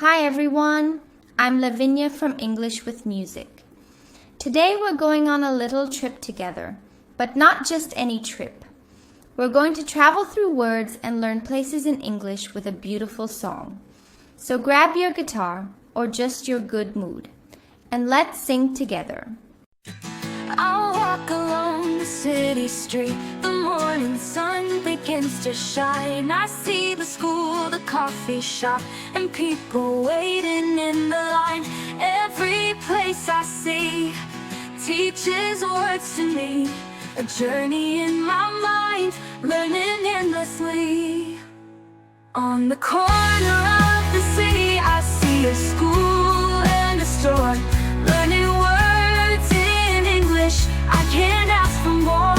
Hi everyone, I'm Lavinya from English with Music. Today we're going on a little trip together, but not just any trip. We're going to travel through words and learn places in English with a beautiful song. So grab your guitar or just your good mood, and let's sing together. I'll walk along the city street. The morning sun begins to shine. I see the school, the coffee shop, and people waiting in the line. Every place I see teaches words to me. A journey in my mind, learning endlessly. On the corner of the city, I see a school and a store. Learning words in English, I can't ask for more.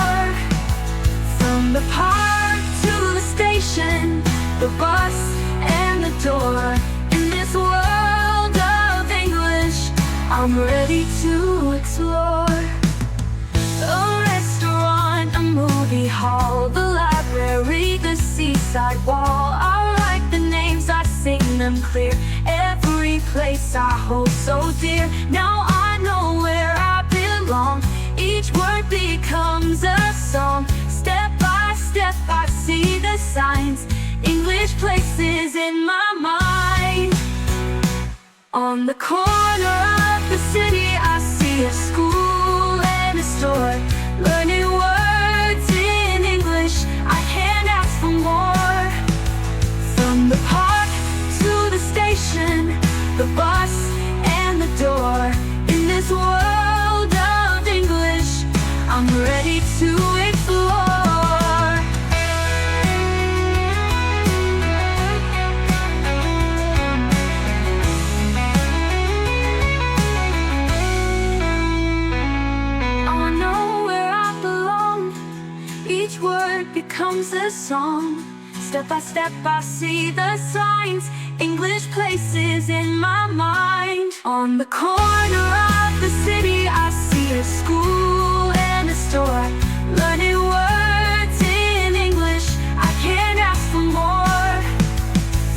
From the park to the station, the bus and the door. In this world of English, I'm ready to explore. A restaurant, a movie hall, the library, the seaside wall. I write the names, I sing them clear. Every place I hold so dear. Now I know where I belong. Each word becomes a song. Step by step I see the signs. English places in my mind. On the corner of the city, I see a school and a store. Learning words in English, I can't ask for more. From the park to the station, the bus and the door. In this world of English, I'm ready to explore. I know where I belong. Each word becomes a song. Step by step I see the signs. English places in my mind. On the corner of the city, I see a school and a store. Learning words in English, I can't ask for more.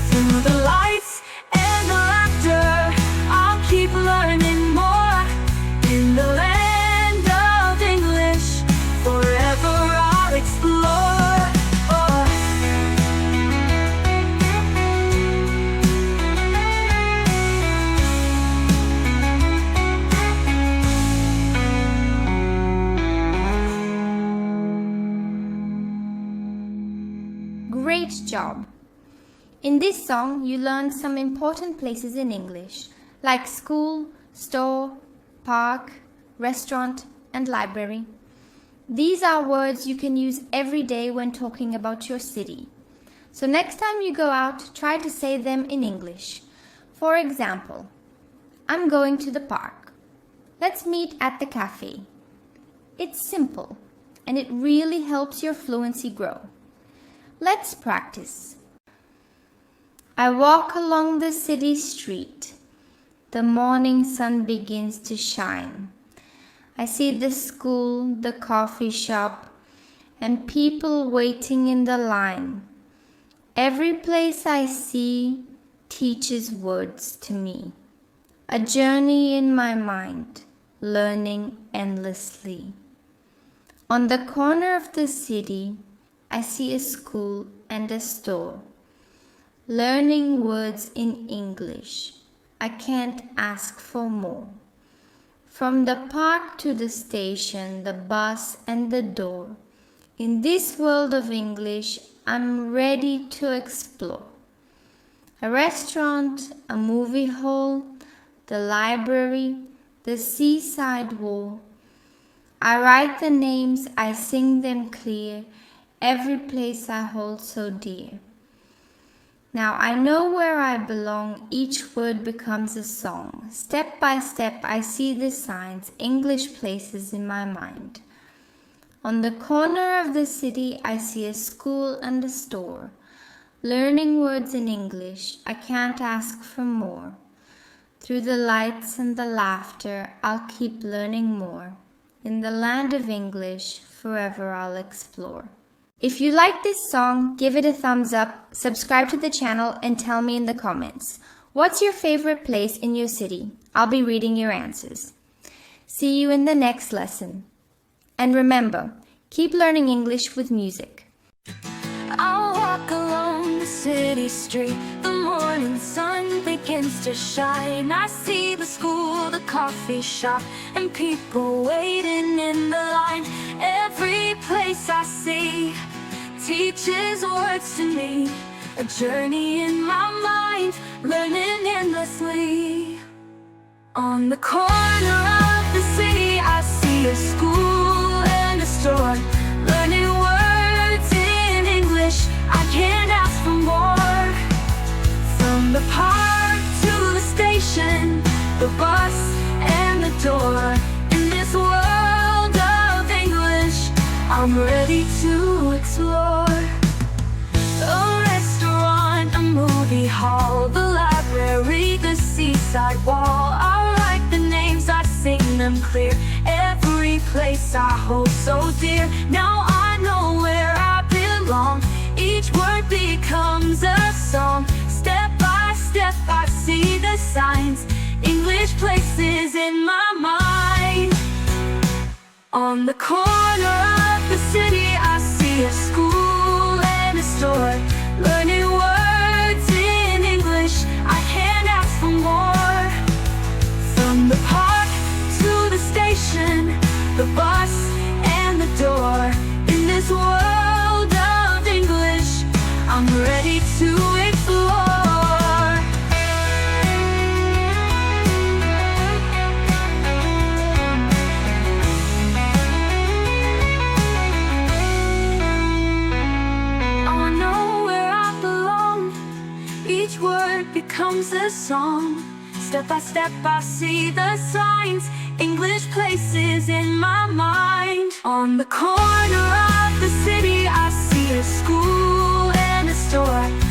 Through the lights and the laughter, I'll keep learning more. In the land of English, forever I'll explore. Great job! In this song, you learned some important places in English, like school, store, park, restaurant, and library. These are words you can use every day when talking about your city. So next time you go out, try to say them in English. For example, I'm going to the park. Let's meet at the cafe. It's simple, and it really helps your fluency grow. Let's practice. I walk along the city street. The morning sun begins to shine. I see the school, the coffee shop, and people waiting in the line. Every place I see teaches words to me. A journey in my mind, learning endlessly. On the corner of the city, I see a school and a store. Learning words in English, I can't ask for more. From the park to the station, the bus and the door. In this world of English, I'm ready to explore. A restaurant, a movie hall, the library, the seaside wall. I write the names, I sing them clear. Every place I hold so dear. Now I know where I belong, each word becomes a song. Step by step I see the signs, English places in my mind. On the corner of the city I see a school and a store. Learning words in English, I can't ask for more. Through the lights and the laughter, I'll keep learning more. In the land of English, forever I'll explore. If you like this song, give it a thumbs up, subscribe to the channel, and tell me in the comments. What's your favorite place in your city? I'll be reading your answers. See you in the next lesson. And remember, keep learning English with music. I'll walk along the city street. The morning sun begins to shine. I see the school, the coffee shop, and people waiting in the line. Every place I see teaches words to me. A journey in my mind, learning endlessly. On the corner of the city, I see a school and a store. Learning words in English, I can't ask for more. From the park to the station, the bus and the door. In this world of English, I'm ready to explore. A restaurant, a movie hall, the library, the seaside wall. I write the names, I sing them clear. Every place I hold so dear. Now I know where I belong. Each word becomes a song. Step by step I see the signs. English places in my mind. On the corner of the city, I see a school and a store. Learning words in English, I can't ask for more. From the park to the station, the bus and the door. In this world of English, I'm ready to explore. Each word becomes a song. Step by step I see the signs. English places in my mind. On the corner of the city, I see a school and a store.